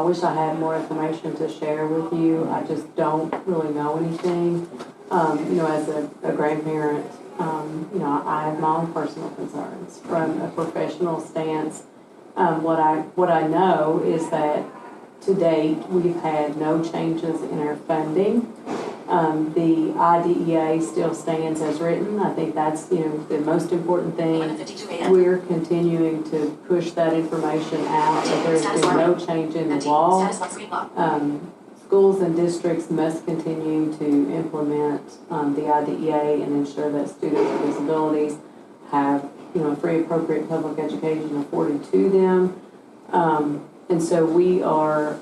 wish I had more information to share with you. I just don't really know anything. As a grandparent, I have my own personal concerns from a professional stance. What I know is that to date, we've had no changes in our funding. The IDEA still stands as written. I think that's, the most important thing. We're continuing to push that information out, but there's been no change in the law. Schools and districts must continue to implement the IDEA and ensure that students with disabilities have, free appropriate public education afforded to them. And so we are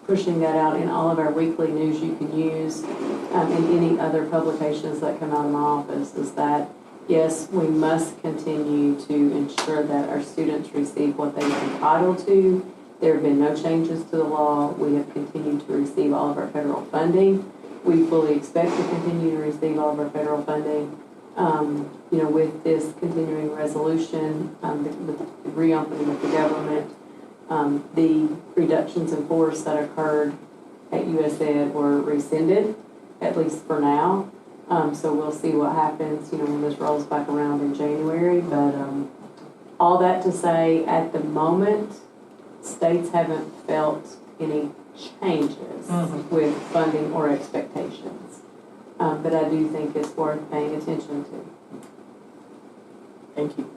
pushing that out in all of our weekly news you can use, and any other publications that come out of my office, is that, yes, we must continue to ensure that our students receive what they are entitled to. There have been no changes to the law. We have continued to receive all of our federal funding. We fully expect to continue to receive all of our federal funding. With this continuing resolution, with the reopening of the government, the reductions in force that occurred at USAID were rescinded, at least for now. So we'll see what happens, when this rolls back around in January. But all that to say, at the moment, states haven't felt any changes with funding or expectations. But I do think it's worth paying attention to. Thank you.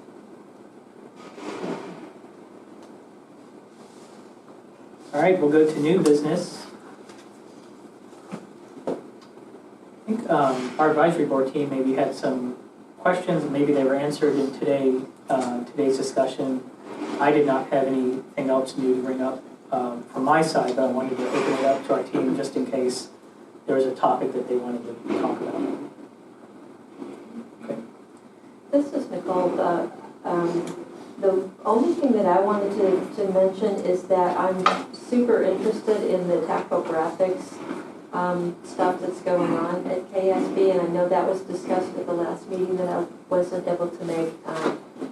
All right, we'll go to new business. I think our advisory board team maybe had some questions, and maybe they were answered in today's discussion. I did not have anything else new to bring up from my side, but I wanted to open it up to our team just in case there was a topic that they wanted to talk about. Okay. This is Nicole. The only thing that I wanted to mention is that I'm super interested in the tactographics stuff that's going on at KSB, and I know that was discussed at the last meeting that I wasn't able to make.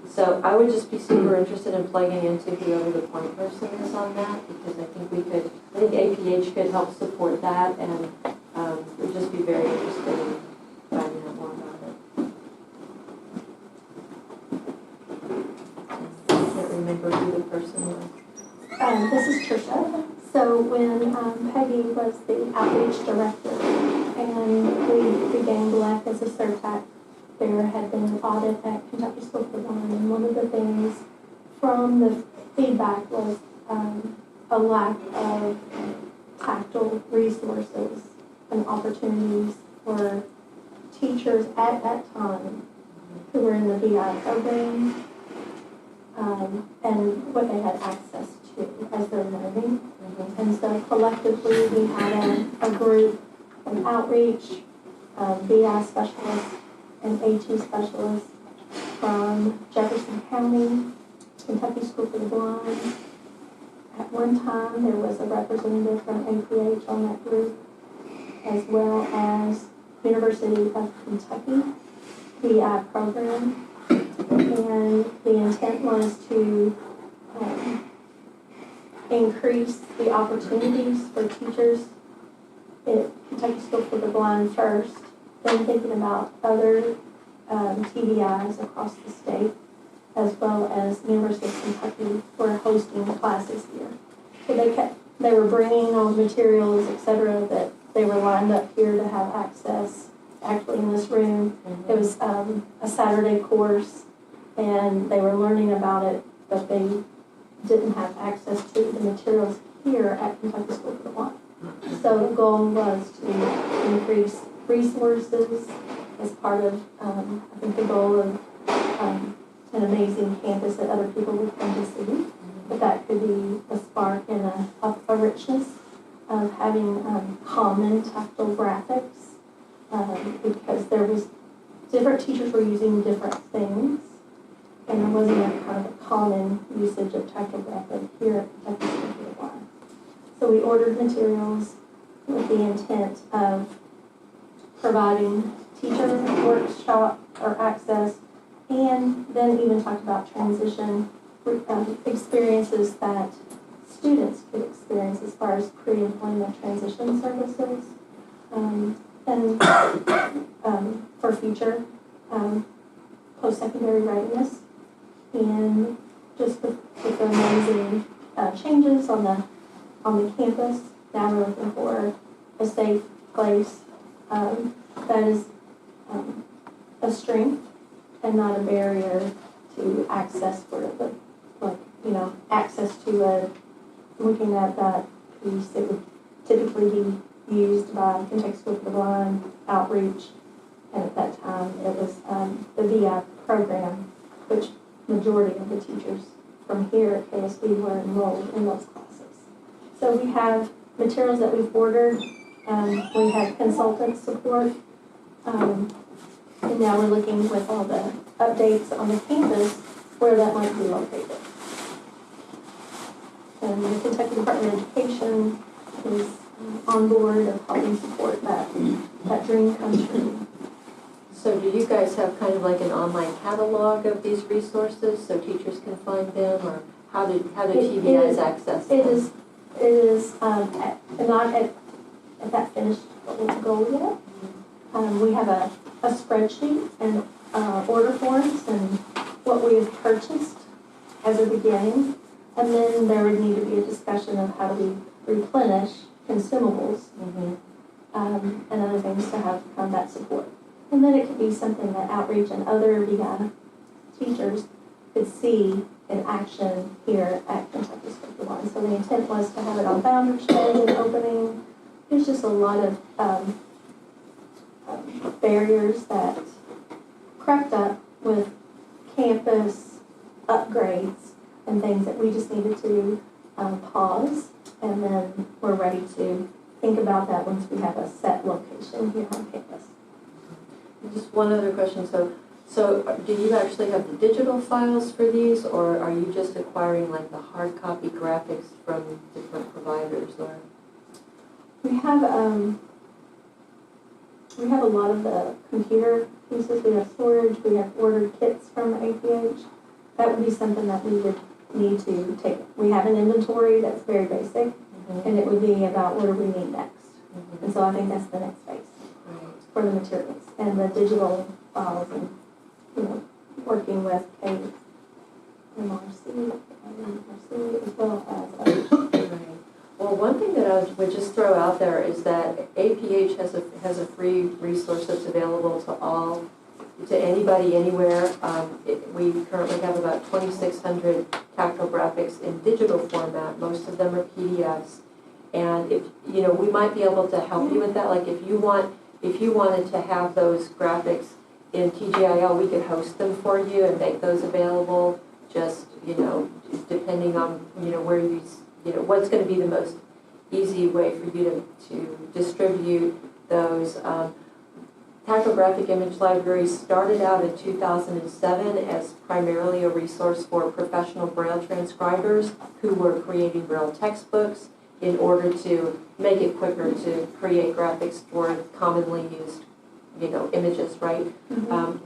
So I would just be super interested in plugging into whoever the point person is on that, because I think APH could help support that, and we'd just be very interested in finding out more about it. I can't remember who the person was. This is Tricia. So when Peggy was the outreach director and we began BLEC as a CERTAC, there had been an audit at Kentucky School for the Blind, and one of the things from the feedback was a lack of tactile resources and opportunities for teachers at that time who were in the VI program and what they had access to as they're learning. And so collectively we had a group of outreach, VI specialists, and AT specialists from Jefferson County, Kentucky School for the Blind. At one time, there was a representative from APH on that group, as well as University of Kentucky VI program. And the intent was to increase the opportunities for teachers at Kentucky School for the Blind first, then thinking about other TVIs across the state, as well as University of Kentucky were hosting classes here. So they were bringing all the materials, et cetera, that they were lined up here to have access, actually in this room. It was a Saturday course, and they were learning about it, but they didn't have access to the materials here at Kentucky School for the Blind. So the goal was to increase resources as part of, I think, the goal of an amazing campus that other people would come to see. But that could be a spark and a richness of having common tactile graphics, because there was different teachers were using different things, and there wasn't a kind of a common usage of tactile graphic here at Kentucky School for the Blind. So we ordered materials with the intent of providing teacher workshop or access, and then even talked about transition experiences that students could experience as far as pre-employment transition services, and for future post-secondary readiness, and just with the amazing changes on the campus. Now we're looking for a safe place that is a strength and not a barrier to access for the, access to looking at that piece that would typically be used by Kentucky School for the Blind outreach. And at that time, it was the VI program, which majority of the teachers from here at KSB were enrolled in those classes. So we have materials that we've ordered. We had consultant support. And now we're looking with all the updates on the campus where that might be located. And the Kentucky Department of Education is on board of helping support that dream come true. So do you guys have kind of like an online catalog of these resources so teachers can find them, or how do TVIs access them? It is not at that finished goal yet. We have a spreadsheet and order forms and what we have purchased as a beginning, and then there would need to be a discussion of how do we replenish consumables and other things to have combat support. And then it could be something that outreach and other VI teachers could see in action here at Kentucky School for the Blind. So the intent was to have it on Founders Day and opening. There's just a lot of barriers that crept up with campus upgrades and things that we just needed to pause, and then we're ready to think about that once we have a set location here on campus. Just one other question. So do you actually have the digital files for these, or are you just acquiring like the hard copy graphics from different providers? Or We have We have a lot of the computer pieces, we have storage, we have ordered kits from APH. That would be something that we would need to take. We have an inventory that's very basic, and it would be about what do we need next. And so I think that's the next phase for the materials and the digital files and, working with MRC as well as others. Well, one thing that I would just throw out there is that APH has a free resource that's available to anybody, anywhere. We currently have about 2,600 tactile graphics in digital format. Most of them are PDFs. And if, we might be able to help you with that. Like if you wanted to have those graphics in TGIL, we could host them for you and make those available. Just, depending on, where what's going to be the most easy way for you to distribute those. Tactographic Image Library started out in 2007 as primarily a resource for professional Braille transcribers who were creating Braille textbooks in order to make it quicker to create graphics for commonly used, images, right?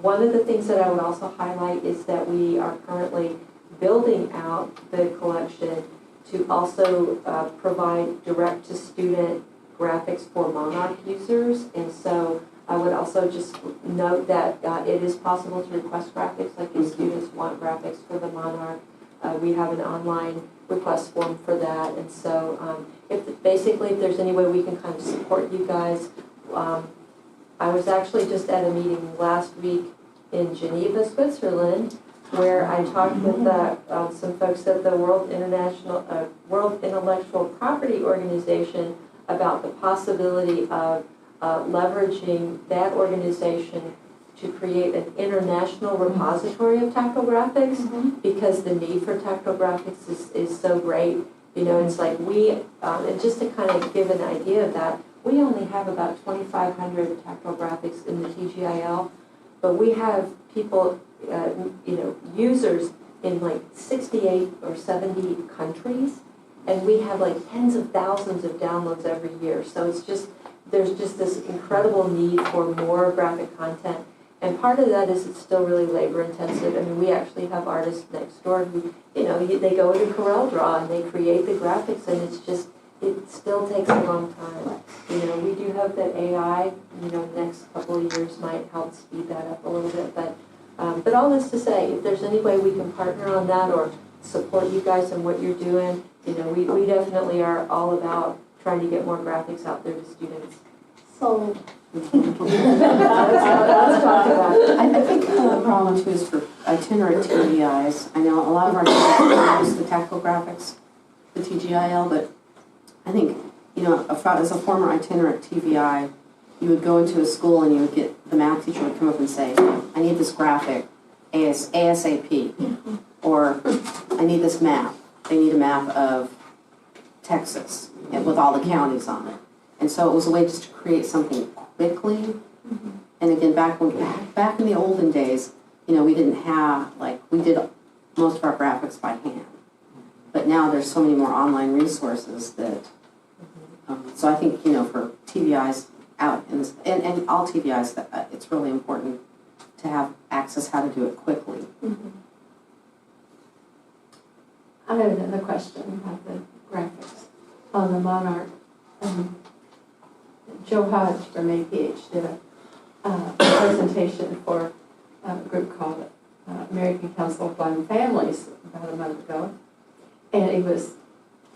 One of the things that I would also highlight is that we are currently building out the collection to also provide direct-to-student graphics for Monarch users. And so I would also just note that it is possible to request graphics, like if students want graphics for the Monarch. We have an online request form for that. And so if there's any way we can kind of support you guys. I was actually just at a meeting last week in Geneva, Switzerland, where I talked with some folks at the World Intellectual Property Organization about the possibility of leveraging that organization to create an international repository of tactile graphics, because the need for tactile graphics is so great. It's like and just to kind of give an idea of that, we only have about 2,500 tactile graphics in the TGIL, but we have people, users in like 68 or 70 countries, and we have like tens of thousands of downloads every year. So there's just this incredible need for more graphic content. And part of that is it's still really labor intensive. I mean, we actually have artists next door who, they go into CorelDRAW and they create the graphics, and it still takes a long time. We do hope that AI, next couple of years might help speed that up a little bit. But all this to say, if there's any way we can partner on that or support you guys in what you're doing, we definitely are all about trying to get more graphics out there to students. So Let's talk about it. I think the problem too is for itinerant TVIs. I know a lot of our students use the tactile graphics, the TGIL, but I think, as a former itinerant TVI, you would go into a school and you would get, the math teacher would come up and say, I need this graphic ASAP, or I need this map. They need a map of Texas with all the counties on it. And so it was a way just to create something quickly. And again, back in the olden days, we didn't have, we did most of our graphics by hand. But now there's so many more online resources that, so I think, for TVIs out, and all TVIs, it's really important to have access how to do it quickly. I have another question about the graphics on the Monarch. Joe Hodge from APH did a presentation for a group called American Council of Blind Families about a month ago, and it was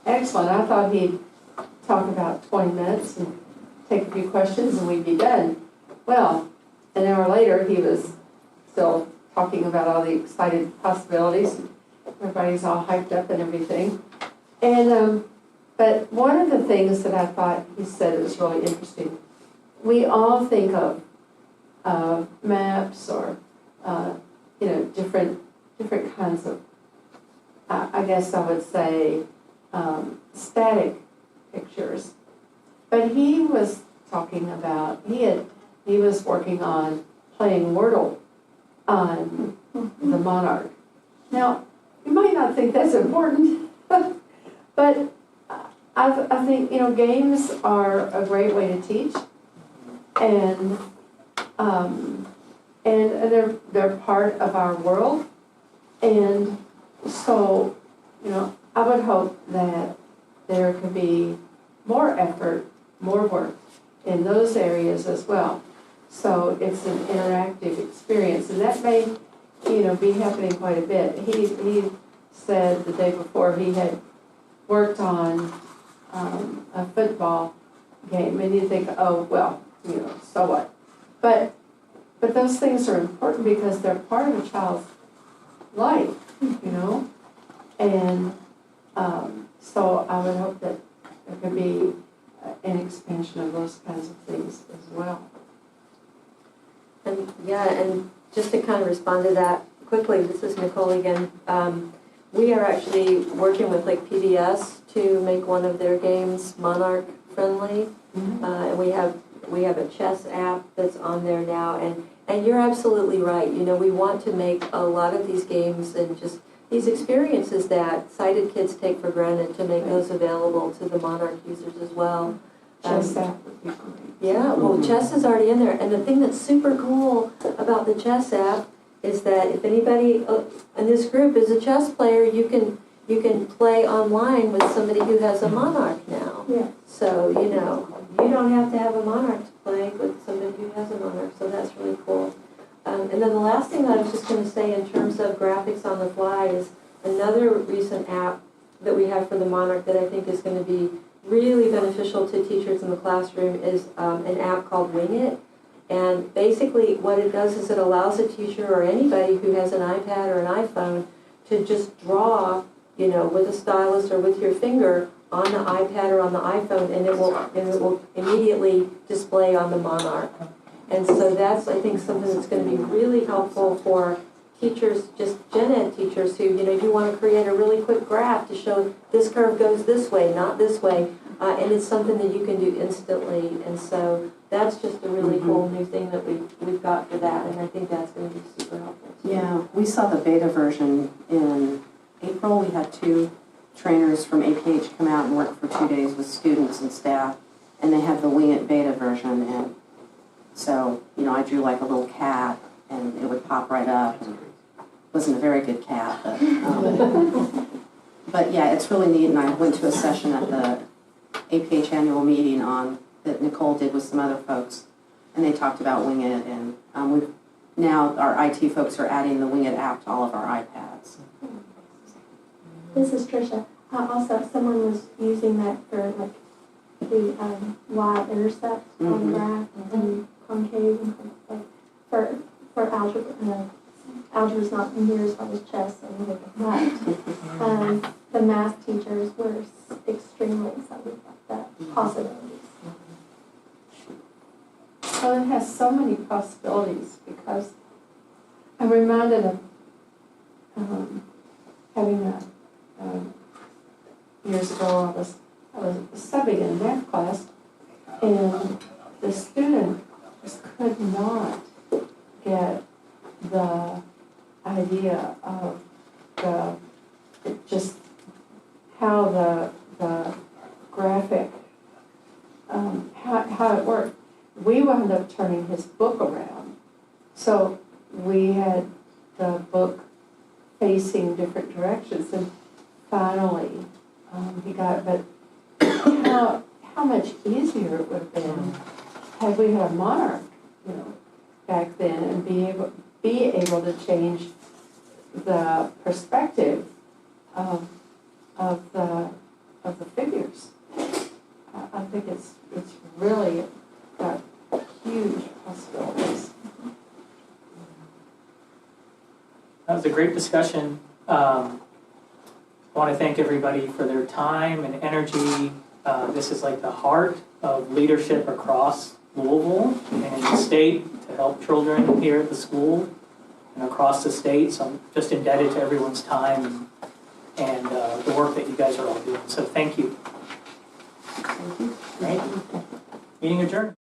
excellent. I thought he'd talk about 20 minutes and take a few questions and we'd be done. Well, an hour later he was still talking about all the excited possibilities. Everybody's all hyped up and everything. And but one of the things that I thought he said was really interesting, we all think of maps or different kinds of, I guess I would say, static pictures. But he was talking about, he was working on playing Wordle on the Monarch. Now, you might not think that's important, but I think, games are a great way to teach. And, they're part of our world. And so, I would hope that there could be more effort, more work in those areas as well. So it's an interactive experience, and that may, be happening quite a bit. He said the day before he had worked on a football game, and you think, oh, well, so what? But those things are important because they're part of a child's life, and so I would hope that there could be an expansion of those kinds of things as well. And and just to kind of respond to that quickly, this is Nicole again. We are actually working with Lake PBS to make one of their games Monarch friendly. And we have a chess app that's on there now, and you're absolutely right. We want to make a lot of these games and just these experiences that sighted kids take for granted, to make those available to the Monarch users as well. Chess app would be great. Yeah, well, chess is already in there, and the thing that's super cool about the chess app is that if anybody in this group is a chess player, you can play online with somebody who has a Monarch now. Yeah. So, you don't have to have a Monarch to play with somebody who has a Monarch, so that's really cool. And then the last thing that I was just going to say in terms of graphics on the fly is another recent app that we have for the Monarch that I think is going to be really beneficial to teachers in the classroom is an app called Wing It. And basically what it does is it allows a teacher or anybody who has an iPad or an iPhone to just draw, with a stylus or with your finger on the iPad or on the iPhone, and it will immediately display on the Monarch. And so that's, I think, something that's going to be really helpful for teachers, just gen ed teachers who, you want to create a really quick graph to show this curve goes this way, not this way. And it's something that you can do instantly. And so that's just a really cool new thing that we've got for that. And I think that's going to be super helpful too. Yeah, we saw the beta version in April. We had 2 trainers from APH come out and work for 2 days with students and staff. And they had the Wing It beta version. And so, I drew like a little cat and it would pop right up. Wasn't a very good cat, but yeah, it's really neat. And I went to a session at the APH annual meeting that Nicole did with some other folks, and they talked about Wing It, and now our IT folks are adding the Wing It app to all of our iPads. This is Tricia. Also, someone was using that for like the y-intercept on the graph and concave and like for algebra. Algebra's not near as hard as chess, but the math teachers were extremely excited about that possibilities. Well, it has so many possibilities because I'm reminded of having years ago I was subbing in a math class, and the student just could not get the idea of just how the graphic, how it worked. We wound up turning his book around. So we had the book facing different directions, and finally he got it. But how much easier it would have been had we had a Monarch, back then, and be able to change the perspective of the figures. I think it's really got huge possibilities. That was a great discussion. I want to thank everybody for their time and energy. This is like the heart of leadership across Louisville and the state to help children here at the school and across the state. So I'm just indebted to everyone's time and the work that you guys are all doing. So thank you. Thank you. Right? Meeting adjourned.